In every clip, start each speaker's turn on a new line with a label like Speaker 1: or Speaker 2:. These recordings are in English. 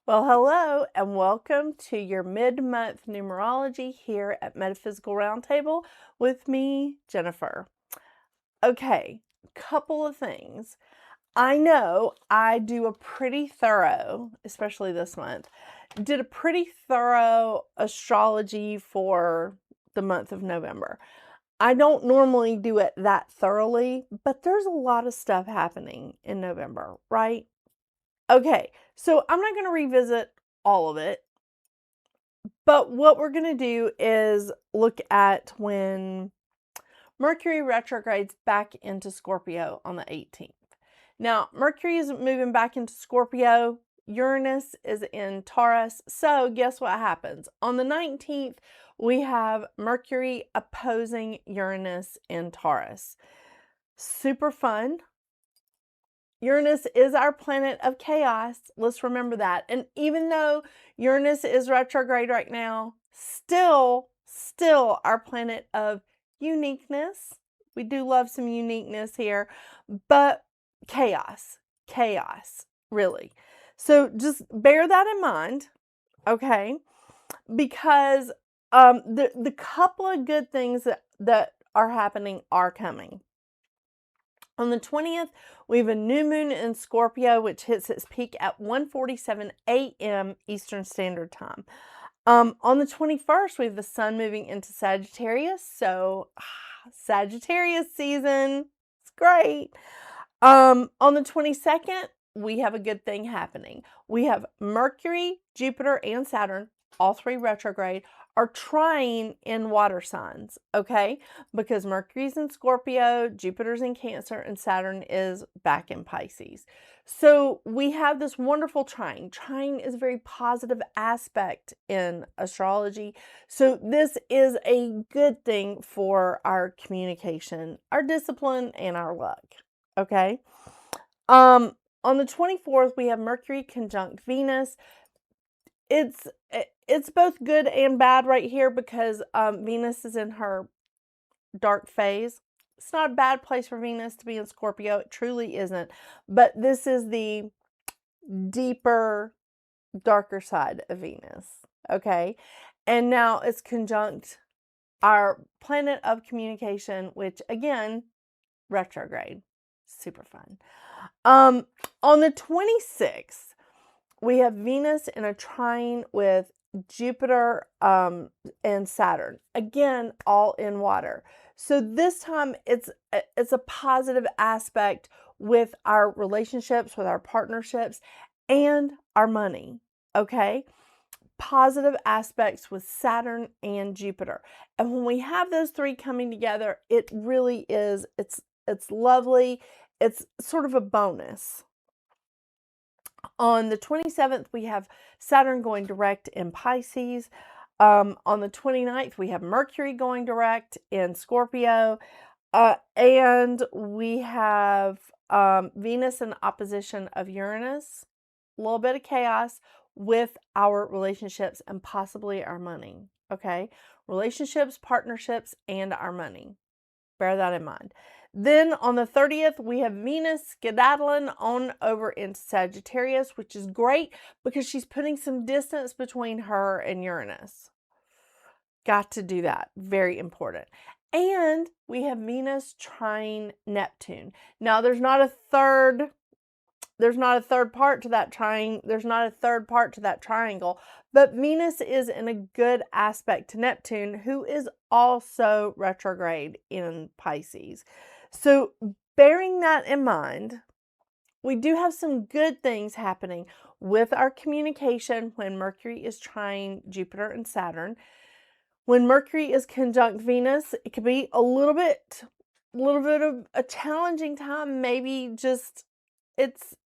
Speaker 1: Well, hello and welcome to your mid-month numerology here at Metaphysical Roundtable with me, Jennifer. Okay, couple of things. I know I do a pretty thorough, especially this month, did a pretty thorough astrology for the month of November. I don't normally do it that thoroughly, but there's a lot of stuff happening in November, right? Okay, so I'm not going to revisit all of it, but what we're going to do is look at when Mercury retrogrades back into Scorpio on the 18th. Now, Mercury is moving back into Scorpio. Uranus is in Taurus. So guess what happens? On the 19th, we have Mercury opposing Uranus in Taurus. Super fun. Uranus is our planet of chaos. Let's remember that. And even though Uranus is retrograde right now, still our planet of uniqueness. We do love some uniqueness here, but chaos, really. So just bear that in mind, okay? Because the couple of good things that are happening are coming. On the 20th, we have a new moon in Scorpio, which hits its peak at 1:47 a.m. Eastern Standard Time. On the 21st, we have the sun moving into Sagittarius. So, Sagittarius season. It's great. On the 22nd, we have a good thing happening. We have Mercury, Jupiter, and Saturn, all three retrograde, are trying in water signs, okay? Because Mercury's in Scorpio, Jupiter's in Cancer, and Saturn is back in Pisces. So we have this wonderful trine. Trine is a very positive aspect in astrology. So this is a good thing for our communication, our discipline, and our luck, okay? On the 24th, we have Mercury conjunct Venus. It's both good and bad right here because Venus is in her dark phase. It's not a bad place for Venus to be in Scorpio. It truly isn't. But this is the deeper, darker side of Venus. Okay. And now it's conjunct our planet of communication, which again, retrograde. Super fun. On the 26th, we have Venus in a trine with Jupiter and Saturn. Again, all in water. So this time it's a positive aspect with our relationships, with our partnerships, and our money. Okay? Positive aspects with Saturn and Jupiter. And when we have those three coming together, it really is, it's lovely. It's sort of a bonus. On the 27th, we have Saturn going direct in Pisces. On the 29th, we have Mercury going direct in Scorpio. And we have Venus in opposition of Uranus. A little bit of chaos with our relationships and possibly our money. Okay? Relationships, partnerships, and our money. Bear that in mind. Then on the 30th, we have Venus skedaddling on over into Sagittarius, which is great because she's putting some distance between her and Uranus. Got to do that. Very important. And we have Venus trine Neptune. Now, there's not a third part to that trine. There's not a third part to that triangle. But Venus is in a good aspect to Neptune, who is also retrograde in Pisces. So bearing that in mind, we do have some good things happening with our communication when Mercury is trine Jupiter and Saturn. When Mercury is conjunct Venus, it could be a little bit of a challenging time. Maybe just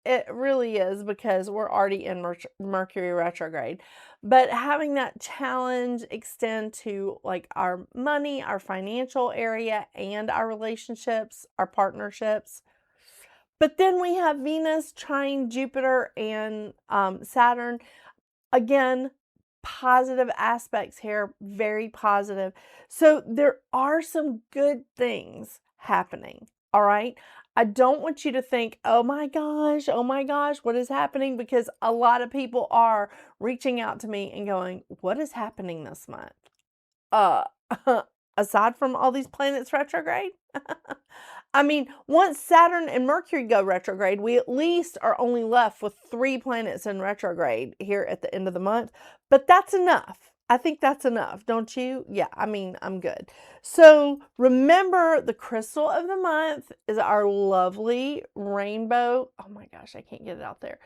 Speaker 1: it really is because we're already in Mercury retrograde. But having that challenge extend to like our money, our financial area, and our relationships, our partnerships. But then we have Venus trine Jupiter and Saturn. Again, positive aspects here, very positive. So there are some good things happening. All right. I don't want you to think, oh my gosh, what is happening? Because a lot of people are reaching out to me and going, what is happening this month? Uh, aside from all these planets retrograde? I mean, once Saturn and Mercury go retrograde, we at least are only left with 3 planets in retrograde here at the end of the month. But that's enough. I think that's enough, don't you? Yeah, I mean, I'm good. So remember, the crystal of the month is our lovely rainbow. Oh my gosh, I can't get it out there.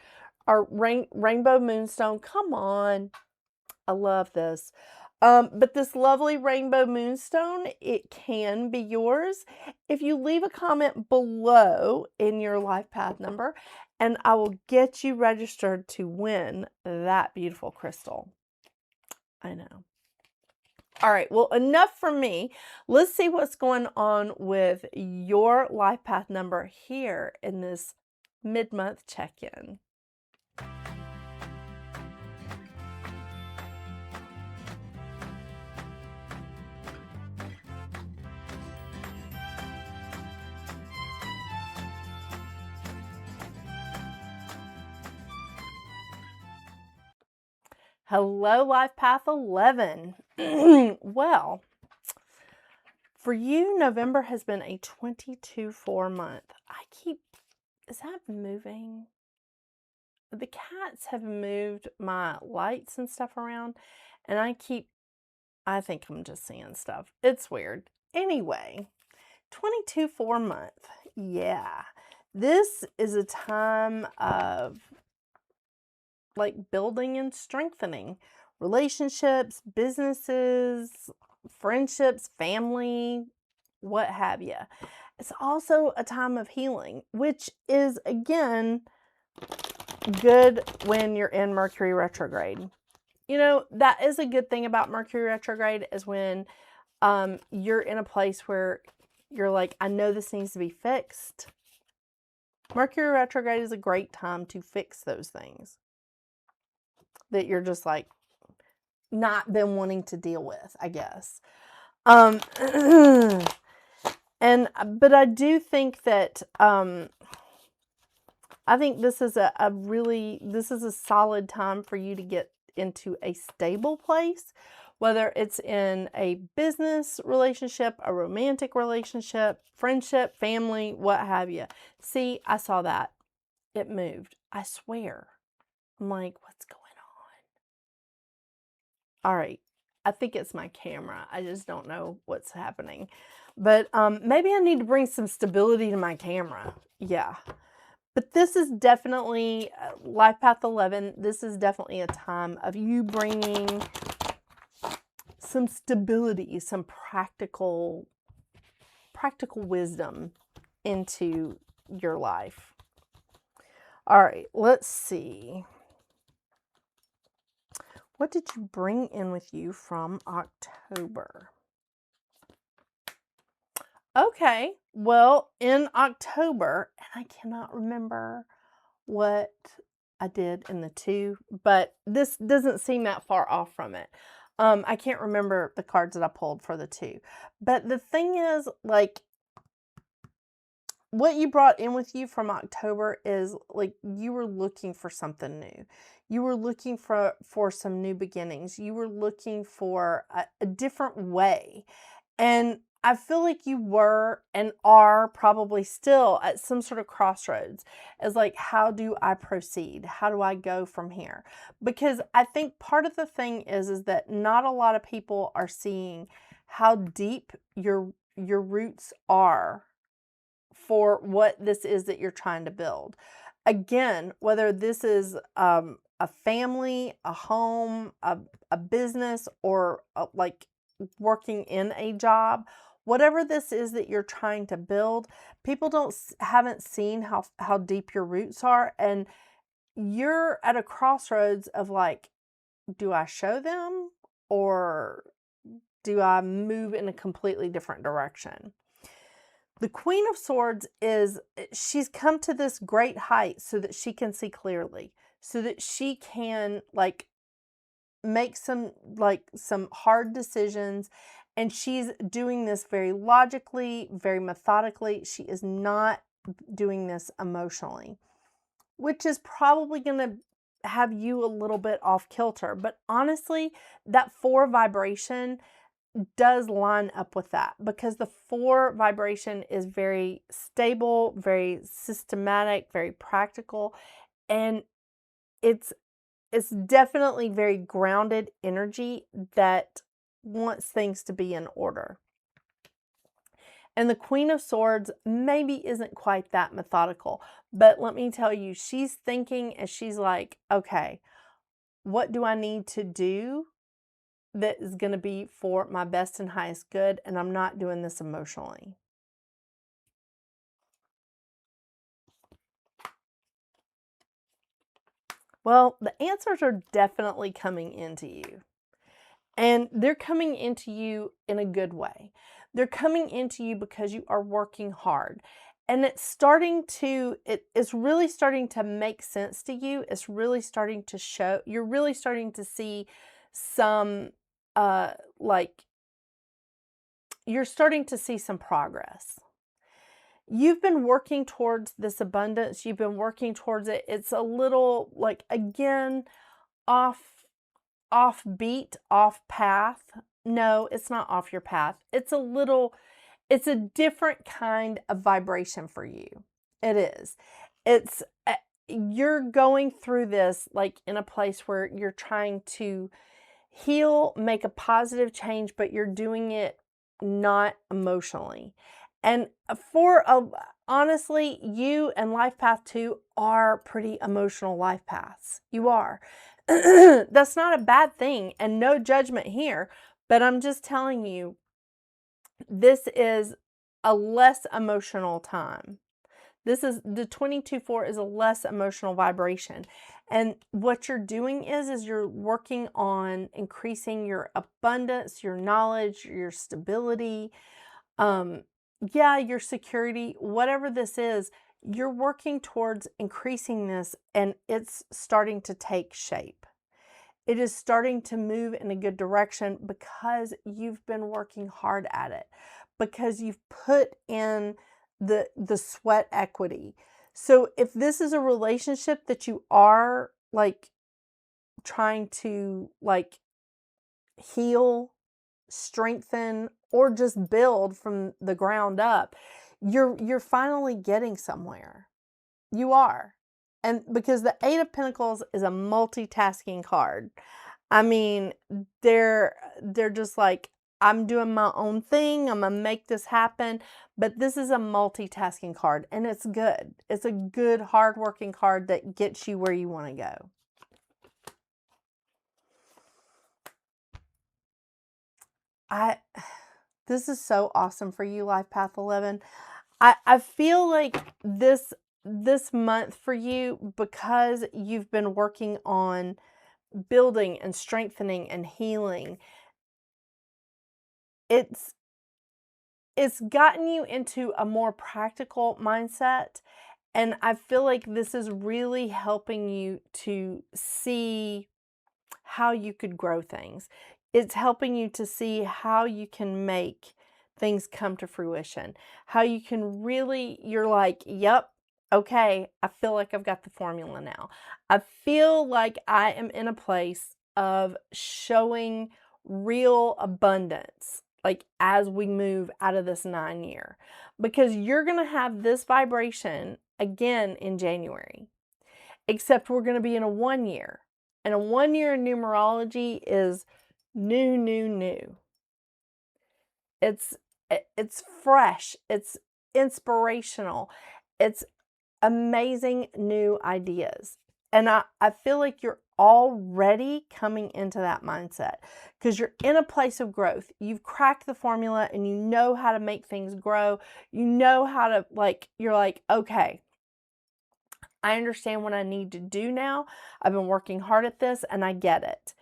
Speaker 1: Our Rainbow Moonstone. Come on. I love this. But this lovely Rainbow Moonstone, it can be yours if you leave a comment below in your life path number, and I will get you registered to win that beautiful crystal. I know. All right, well, enough from me. Let's see what's going on with your life path number here in this mid-month check-in. Hello, Life Path 11. Well, for you, November has been a 22-4 month. Is that moving? The cats have moved my lights and stuff around, and I think I'm just seeing stuff. It's weird. Anyway, 22-4 month. Yeah. This is a time of like building and strengthening relationships, businesses, friendships, family, what have you. It's also a time of healing, which is, again, good when you're in Mercury retrograde. You know, that is a good thing about Mercury retrograde, is when you're in a place where you're like, I know this needs to be fixed. Mercury retrograde is a great time to fix those things that you're just like not been wanting to deal with, I guess. But I do think that I think this is this is a solid time for you to get into a stable place, whether it's in a business relationship, a romantic relationship, friendship, family, what have you. See, I saw that. It moved. I swear. I'm like, what's going on? All right. I think it's my camera. I just don't know what's happening. But maybe I need to bring some stability to my camera. Yeah. But this is definitely, Life Path 11, this is definitely a time of you bringing some stability, some practical wisdom into your life. All right, let's see. What did you bring in with you from October? Okay, well, in October, and I cannot remember what I did in the 2, but this doesn't seem that far off from it. I can't remember the cards that I pulled for the 2. But the thing is, like, what you brought in with you from October is, like, you were looking for something new. You were looking for some new beginnings. You were looking for a different way. And I feel like you were and are probably still at some sort of crossroads as like, how do I proceed? How do I go from here? Because I think part of the thing is that not a lot of people are seeing how deep your roots are for what this is that you're trying to build. Again, whether this is a family, a home, a business, or like working in a job, whatever this is that you're trying to build, people haven't seen how deep your roots are, and you're at a crossroads of like, do I show them or do I move in a completely different direction? The Queen of Swords she's come to this great height so that she can see clearly, so that she can like make some hard decisions, and she's doing this very logically, very methodically. She is not doing this emotionally, which is probably going to have you a little bit off kilter. But honestly, that 4 vibration does line up with that, because the 4 vibration is very stable, very systematic, very practical, and it's definitely very grounded energy that wants things to be in order. And the Queen of Swords maybe isn't quite that methodical, but let me tell you, she's thinking and she's like, okay, what do I need to do that is going to be for my best and highest good, and I'm not doing this emotionally. Well, the answers are definitely coming into you. And they're coming into you in a good way. They're coming into you because you are working hard. And it's really starting to make sense to you. It's really starting to show, you're really starting to see some, you're starting to see some progress. You've been working towards this abundance. You've been working towards it. It's a little like, again, off beat, off path. No, it's not off your path. It's a different kind of vibration for you. It is. You're going through this like in a place where you're trying to heal, make a positive change, but you're doing it not emotionally. And honestly, you and Life Path 2 are pretty emotional life paths. You are. That's not a bad thing, and no judgment here, but I'm just telling you, this is a less emotional time. This is the 22-4 is a less emotional vibration. And what you're doing is you're working on increasing your abundance, your knowledge, your stability, your security, whatever this is, you're working towards increasing this, and it's starting to take shape. It is starting to move in a good direction because you've been working hard at it, because you've put in the sweat equity. So if this is a relationship that you are like trying to like heal, strengthen, or just build from the ground up, you're finally getting somewhere. You are. And because the 8 of Pentacles is a multitasking card. I mean, they're just like, I'm doing my own thing. I'm going to make this happen. But this is a multitasking card, and it's good. It's a good, hardworking card that gets you where you want to go. This is so awesome for you, Life Path 11. I feel like this month for you, because you've been working on building and strengthening and healing, it's gotten you into a more practical mindset. And I feel like this is really helping you to see how you could grow things. It's helping you to see how you can make things come to fruition. How you can really, you're like, yep, okay, I feel like I've got the formula now. I feel like I am in a place of showing real abundance, like as we move out of this 9-year, because you're going to have this vibration again in January, except we're going to be in a 1-year. And a 1-year in numerology is new. It's fresh. It's inspirational. It's amazing new ideas. And I feel like you're already coming into that mindset because you're in a place of growth. You've cracked the formula and you know how to make things grow. You know how to, like, you're like, okay, I understand what I need to do now. I've been working hard at this and I get it.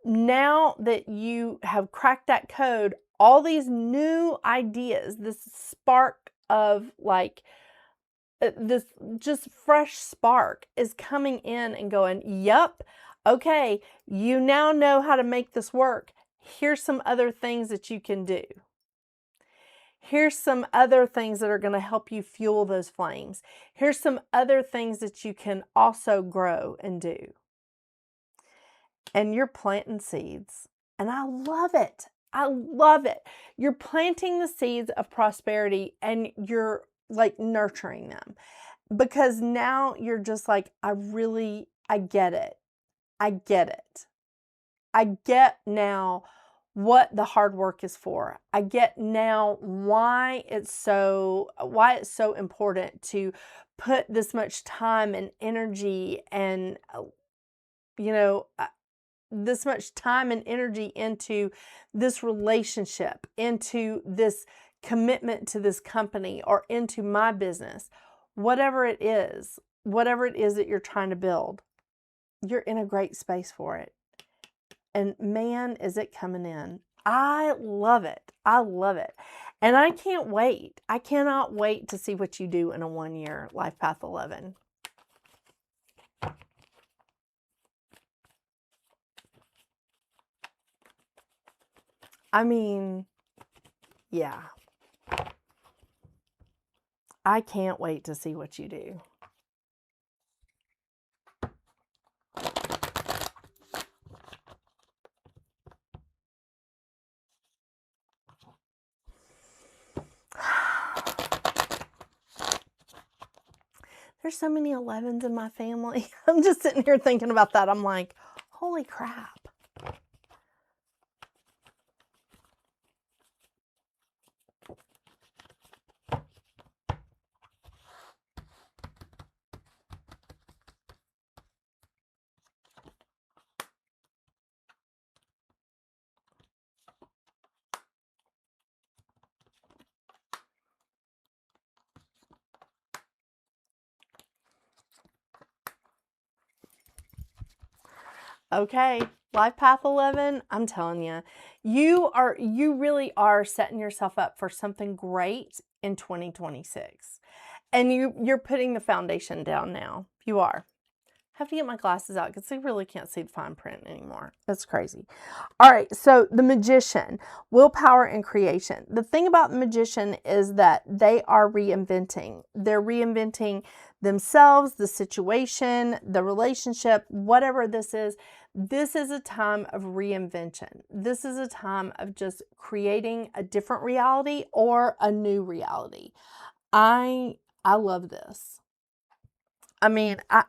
Speaker 1: Now that you have cracked that code, all these new ideas, this spark of like, this just fresh spark is coming in and going, yep, okay, you now know how to make this work. Here's some other things that you can do. Here's some other things that are going to help you fuel those flames. Here's some other things that you can also grow and do. And you're planting seeds. And I love it. I love it. You're planting the seeds of prosperity and you're like nurturing them, because now you're just like, I get it. I get it. I get now what the hard work is for. I get now why it's so important to put this much time and energy and this much time and energy into this relationship, into this commitment to this company, or into my business. Whatever it is that you're trying to build, you're in a great space for it. And man, is it coming in. I love it. I love it. And I can't wait. I cannot wait to see what you do in a 1-year Life Path 11. I mean, yeah. I can't wait to see what you do. There's so many 11s in my family. I'm just sitting here thinking about that. I'm like, holy crap. Okay, Life Path 11, I'm telling you, you really are setting yourself up for something great in 2026. And you're putting the foundation down now. You are. I have to get my glasses out because I really can't see the fine print anymore. That's crazy. All right, so the Magician, willpower and creation. The thing about the Magician is that they are reinventing. They're reinventing themselves, the situation, the relationship, whatever this is. This is a time of reinvention. This is a time of just creating a different reality or a new reality. I love this. I mean, I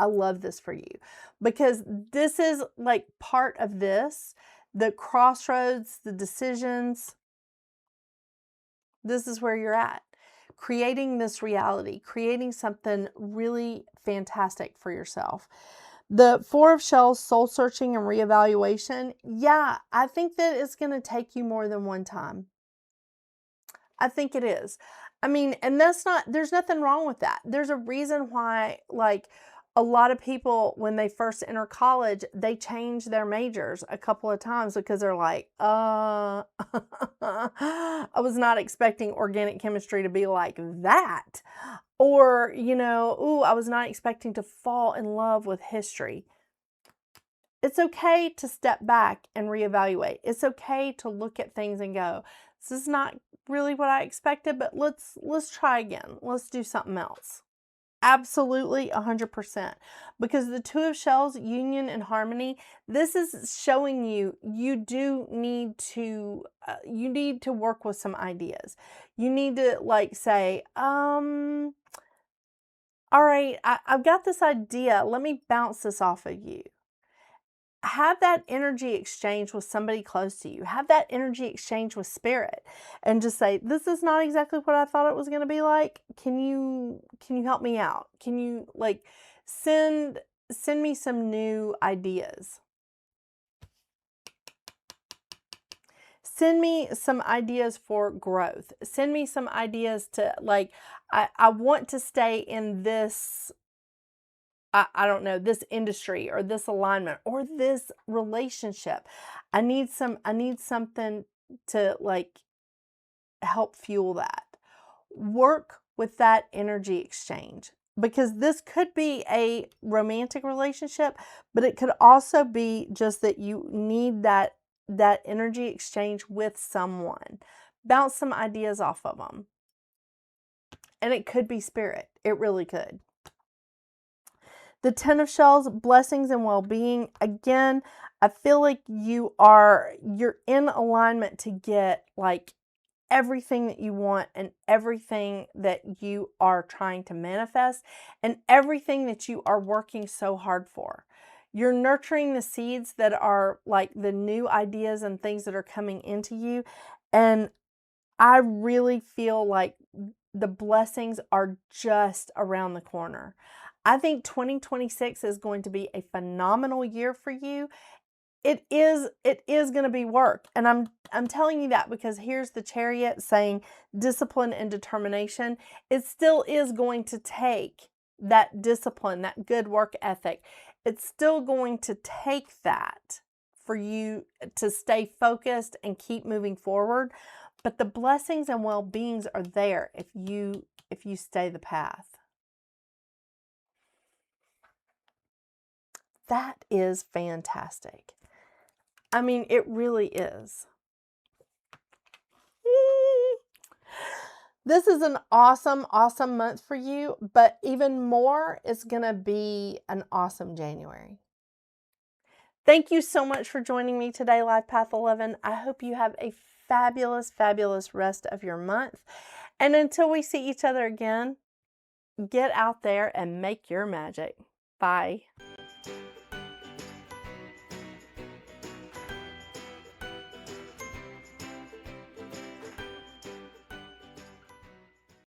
Speaker 1: love this for you, because this is like part of this, the crossroads, the decisions. This is where you're at, creating this reality, creating something really fantastic for yourself. The Four of Shells, soul searching and reevaluation. Yeah, I think that it's going to take you more than one time. I think it is. I mean, and there's nothing wrong with that. There's a reason why, like, a lot of people, when they first enter college, they change their majors a couple of times because they're like, I was not expecting organic chemistry to be like that. Or, I was not expecting to fall in love with history. It's okay to step back and reevaluate. It's okay to look at things and go, this is not really what I expected, but let's try again. Let's do something else. Absolutely 100%. Because the Two of Shells, union and harmony, this is showing you need to work with some ideas. You need to like say, all right, I've got this idea. Let me bounce this off of you. Have that energy exchange with somebody close to you. Have that energy exchange with spirit and just say, this is not exactly what I thought it was going to be like. Can you help me out? Can you like send me some new ideas? Send me some ideas for growth. Send me some ideas to like, I want to stay in this, I don't know, this industry or this alignment or this relationship. I need something to like help fuel that. Work with that energy exchange, because this could be a romantic relationship, but it could also be just that you need that energy exchange with someone, bounce some ideas off of them. And it could be spirit. It really could. The Ten of Shells, blessings and well-being. Again, I feel like you're in alignment to get like everything that you want and everything that you are trying to manifest and everything that you are working so hard for. You're nurturing the seeds that are like the new ideas and things that are coming into you. And I really feel like the blessings are just around the corner. I think 2026 is going to be a phenomenal year for you. It is going to be work. And I'm telling you that because here's the Chariot saying discipline and determination. It still is going to take that discipline, that good work ethic. It's still going to take that for you to stay focused and keep moving forward. But the blessings and well-beings are there if you stay the path. That is fantastic. I mean, it really is. This is an awesome, awesome month for you, but even more is going to be an awesome January. Thank you so much for joining me today, Life Path 11. I hope you have a fabulous, fabulous rest of your month. And until we see each other again, get out there and make your magic. Bye.